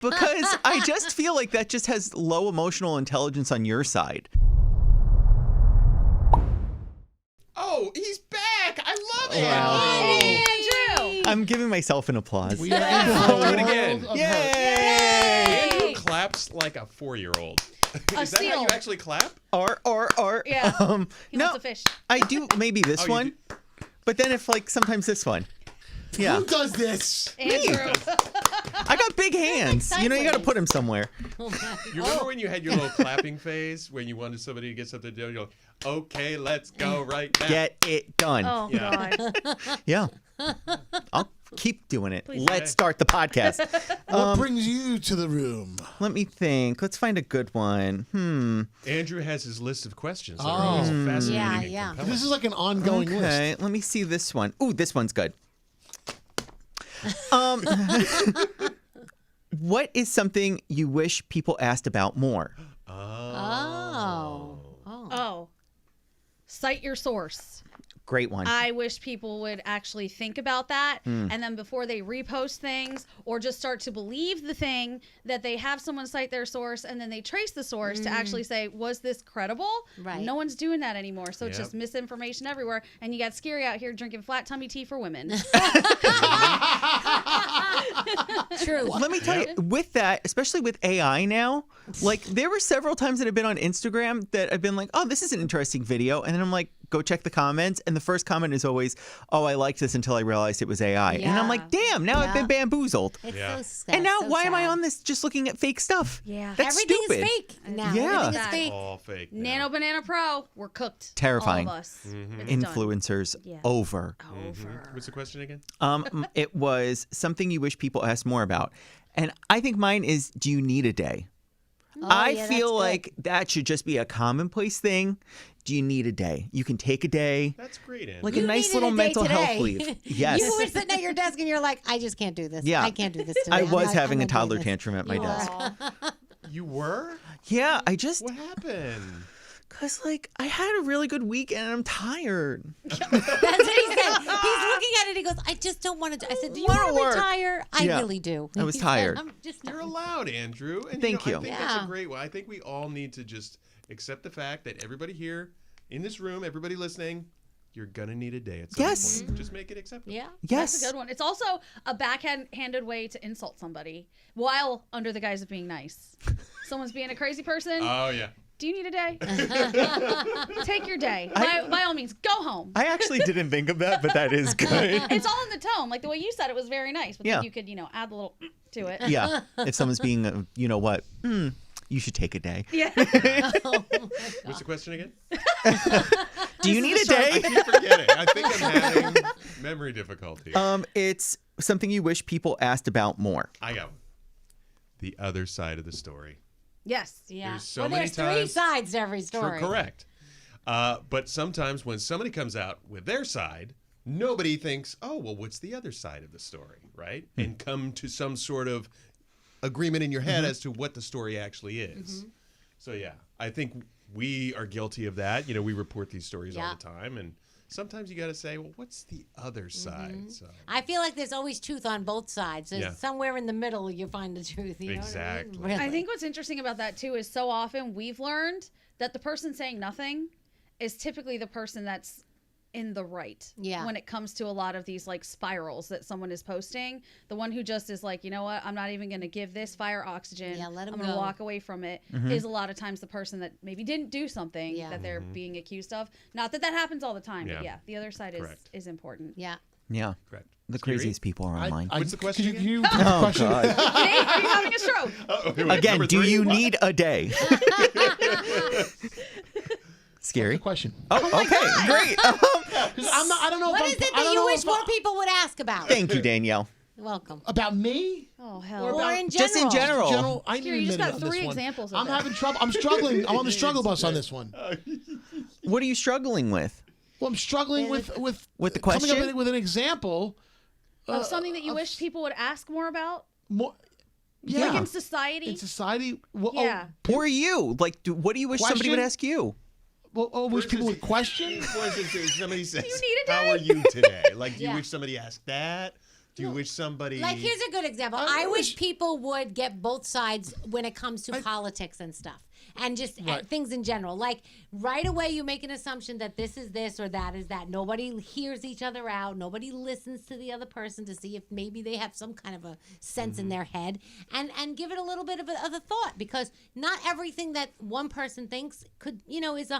because I just feel like that just has low emotional intelligence on your side. Oh, he's back! I love it! Hey, Andrew! I'm giving myself an applause. We are in for Do a it again. world of Yay! Andrew claps like a 4-year-old. Is that how you actually clap? Or. Yeah. He No, wants a fish. I do maybe this Oh, you one, but then if sometimes this one. Yeah. Who does this? Andrew. I got big hands. You got to put them somewhere. You remember when you had your little clapping phase when you wanted somebody to get something done? You're like, okay, let's go right now. Get it done. Oh, Yeah. God. Yeah. I'll keep doing it. Please. Let's start the podcast. What brings you to the room? Let me think. Let's find a good one. Andrew has his list of questions that are always fascinating and Yeah. compelling. This is like an ongoing list. Okay, let me see this one. Ooh, this one's good. What is something you wish people asked about more? Oh. Cite your source. Great one. I wish people would actually think about that. And then before they repost things or just start to believe the thing, that they have someone cite their source and then they trace the source to actually say, was this credible? Right. No one's doing that anymore. So it's Yep. just misinformation everywhere. And you got Scary out here drinking flat tummy tea for women. True. Let me tell you, with that, especially with AI now, like there were several times that I've been on Instagram that I've been like, oh, this is an interesting video. And then I'm like, go check the comments. And the first comment is always, oh, I liked this until I realized it was AI. And I'm like, damn, now I've been bamboozled. It's Yeah. so sad. And now so why am I sad. on this just looking at fake stuff? Yeah. That's Everything stupid. is fake now. Yeah. Everything is fake. All fake now. Nano Banana Pro, we're cooked. Terrifying. All of us. It's done. Influencers Yeah. over. Over. What's the question again? It was something you wish people asked more about. And I think mine is, do you need a day? I yeah, feel that's like that should just be a commonplace thing. Do you need a day? You can take a day. That's great, Andrew. Like You a nice needed little a day mental today. health leave. Yes. You were sitting at your desk and you're like, I just can't do this. Yeah. I can't do this today. I I'm was not- having I'm a not doing toddler this. tangrum at my desk. You were? Yeah, I just, What happened? because like I had a really good week and I'm tired. That's what he said. He's looking at it. He goes, I just don't want to. I said, do you Wanna want to work. retire? I Yeah. really do. I was He said, tired. I'm just You're allowed, Andrew. And Thank you. I think that's Yeah. a great one. I think we all need to just accept the fact that everybody here in this room, everybody listening, you're gonna need a day at some Yes. point. Just make it acceptable. Yeah. Yes. That's a good one. It's also a backhanded way to insult somebody while under the guise of being nice. Someone's being a crazy person. Oh yeah. Do you need a day? Take your day. By all means, go home. I actually didn't think of that, but that is good. It's all in the tone. Like the way you said it was very nice. But Yeah. then you could, add a little to it. Yeah. If someone's being, you know what? You should take a day. Yeah. What's the question again? Do you need a I day? keep forgetting. I think I'm having memory difficulty. It's something you wish people asked about more. I got one. The other side of the story. Yes. Yeah. There's so well, many there's three times- sides to every story. Correct. But sometimes when somebody comes out with their side, nobody thinks, oh, well, what's the other side of the story, right? And come to some sort of agreement in your head as to what the story actually is. So, yeah, I think we are guilty of that. We report these stories all the time. And sometimes you got to say, well, what's the other side? So I feel like there's always truth on both sides. There's Yeah. somewhere in the middle you find the truth. You know what I Exactly. mean? Really. I think what's interesting about that too is so often we've learned that the person saying nothing is typically the person that's in the right. Yeah. When it comes to a lot of these like spirals that someone is posting, the one who just is like, you know what, I'm not even going to give this fire oxygen. Yeah, let 'em I'm going to go. walk away from it. Is a lot of times the person that maybe didn't do something Yeah. that they're being accused of. Not that happens all the time, Yeah. but yeah, the other side Correct. is important. Yeah. Yeah. correct. The Scary? craziest people are online. What's the question Can again? you repeat the Oh, question? God. Nate, are you having a stroke? Again, Number do three? you What? need a day? Scary. The question. Oh, okay. Great. 'Cause I don't know. What if is I'm- it I that don't you know wish if more I- people would ask about? Thank you, Danielle. Welcome. about me? Oh, hell. Or Or about- in general. Just in general. I Scary, need you a just minute got on this 3 one. examples of I'm it. having trouble. I'm struggling. I'm on the struggle bus on this one. What are you struggling with? Well, I'm struggling with With the coming question? up with an example. Of something that you wish people would ask more about? More, Like yeah. in society? In society. Well, Yeah. Or you? Like, what do you wish somebody would Question? ask you? wish people would question. For instance, if somebody says, you need a "How day?" are you today?" Like, do you Yeah. wish somebody asked that? Do you wish somebody... Like, here's a good example. I wish people would get both sides when it comes to politics and stuff. And just things in general. Like, right away you make an assumption that this is this or that is that. Nobody hears each other out. Nobody listens to the other person to see if maybe they have some kind of a sense in their head. And give it a little bit of a thought. Because not everything that one person thinks could, is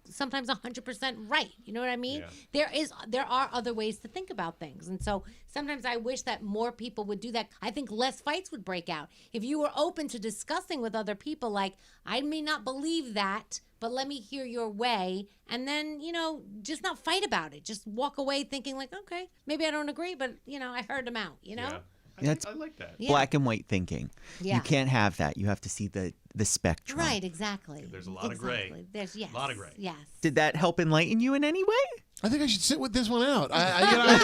sometimes 100% right. You know what I mean? Yeah. There are other ways to think about things. And so sometimes I wish that more people would do that. I think less fights would break out. If you were open to discussing with other people, like, I may not believe that, but let me hear your way, and then, just not fight about it. Just walk away thinking like, okay, maybe I don't agree, but, I heard them out, Yeah. I like that. Black and white thinking. Yeah. You can't have that. You have to see the spectrum. Right, exactly. There's a lot of gray. There's, yes. A lot of gray. Yes. Did that help enlighten you in any way? I think I should sit with this one out. I'm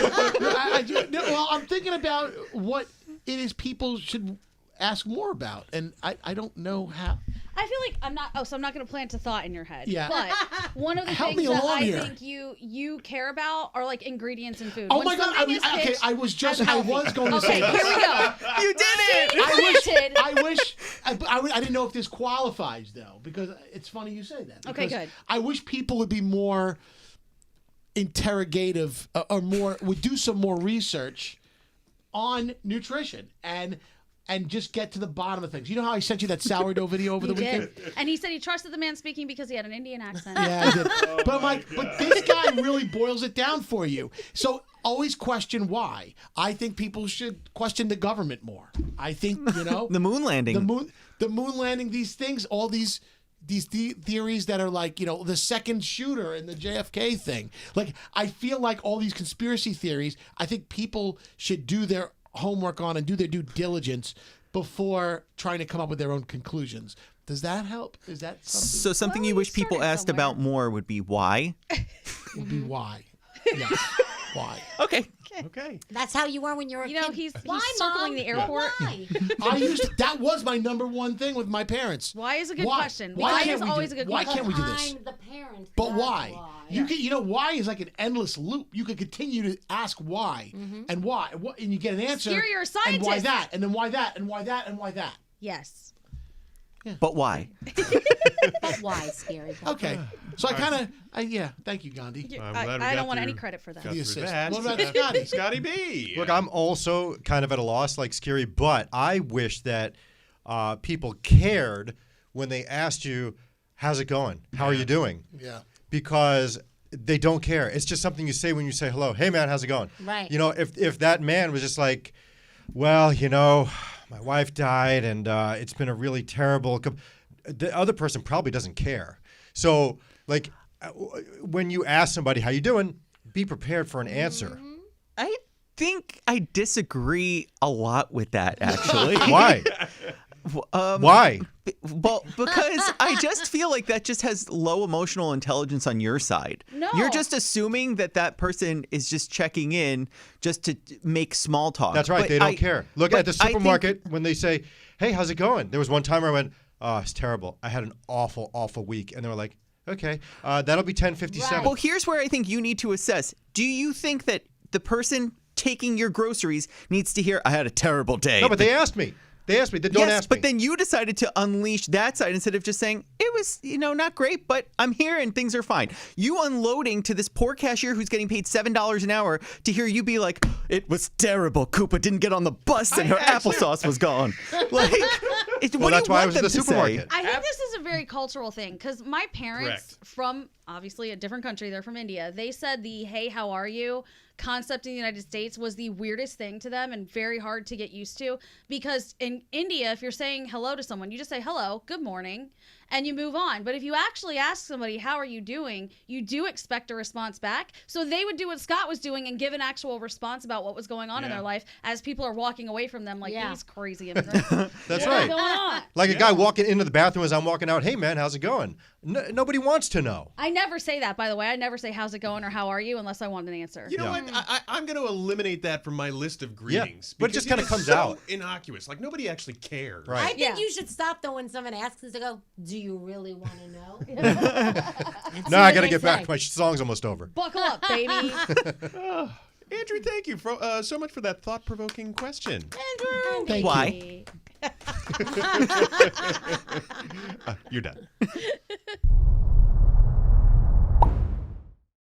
thinking about what it is people should ask more about, and I don't know how. I feel like I'm not going to plant a thought in your head. Yeah. But one of the Help things me that along I here. think you care about are like ingredients in food. Oh When my God! something is pitched I was as healthy. going to Okay, say here this. we go. You did it! I didn't know if this qualifies though, because it's funny you say that. Okay, because good. I wish people would be more interrogative or would do some more research on nutrition and just get to the bottom of things. You know how I sent you that sourdough video over the weekend? And he said he trusted the man speaking because he had an Indian accent. Yeah, I did. But I'm like, but this guy really boils it down for you. So always question why. I think people should question the government more. I think, The moon landing. the moon landing, these things, all these theories that are like, the second shooter and the JFK thing. Like, I feel like all these conspiracy theories, I think people should do their homework on and do their due diligence before trying to come up with their own conclusions. Does that help? Is that something? So something you wish people started asked somewhere. about more would be why? Would be why. Yes. Why? Okay. Okay. That's how you were when you were a kid. He's Why, circling Mom? the airport. Why? That was my number one thing with my parents. Why is a good question. Why Why is can't always a good Why question. can't we do this? I'm the parent. But that's why? Why is like an endless loop. You could continue to ask why and why, and you get an answer. Scary, you're a And why scientist. that, and then why that, and why that, and why that. Yes. But why? But why, Scary? Okay, so I kind of, thank you, Gandhi. I'm glad we I got don't want through- any credit for that. got The through assist. that. What about Scotty? Scotty B. Look, I'm also kind of at a loss like Scary, but I wish that people cared when they asked you, how's it going? How are you doing? Yeah. Because they don't care. It's just something you say when you say hello. Hey, man, how's it going? Right. If that man was just like, well, my wife died and it's been a really terrible... The other person probably doesn't care. So, like, when you ask somebody, how you doing, be prepared for an answer. I think I disagree a lot with that, actually. Why? Why? Well, because I just feel like that just has low emotional intelligence on your side. No. You're just assuming that person is just checking in just to make small talk. That's right. But They don't care. Look but at the I think- supermarket when they say, hey, how's it going? There was one time where I went, oh, it's terrible. I had an awful, awful week. And they were like, okay, that'll be $10.57. Well, here's where I think you need to assess. Do you think that the person taking your groceries needs to hear, I had a terrible day? No, but they asked me. They asked me. Don't Yes, ask me. but then you decided to unleash that side instead of just saying, it was, not great, but I'm here and things are fine. You unloading to this poor cashier who's getting paid $7 an hour to hear you be like, it was terrible. Koopa didn't get on the bus and her applesauce was gone. Like, what that's do you why I want was in them the to supermarket. say? I think this is a very cultural thing because my parents Correct. from obviously a different country, they're from India. They said the hey, how are you concept in the United States was the weirdest thing to them and very hard to get used to because in India, if you're saying hello to someone, you just say hello, good morning, and you move on. But if you actually ask somebody, how are you doing? You do expect a response back. So they would do what Scott was doing and give an actual response about what was going on in their life as people are walking away from them like these crazy immigrants. That's What's right. going on? Like a guy walking into the bathroom as I'm walking out, hey, man, how's it going? Nobody wants to know. I never say that, by the way. I never say, how's it going or how are you unless I want an answer. You know what? I'm going to eliminate that from my list of greetings. but it just because kinda comes so out. innocuous. Like, nobody actually cares. Right. I think Yeah. you should stop though when someone asks us to go, do you really want to know? No, I got to get back. My song's almost over. Buckle up, baby. Andrew, thank you so much for that thought-provoking question. Andrew. Thank Why? You're done.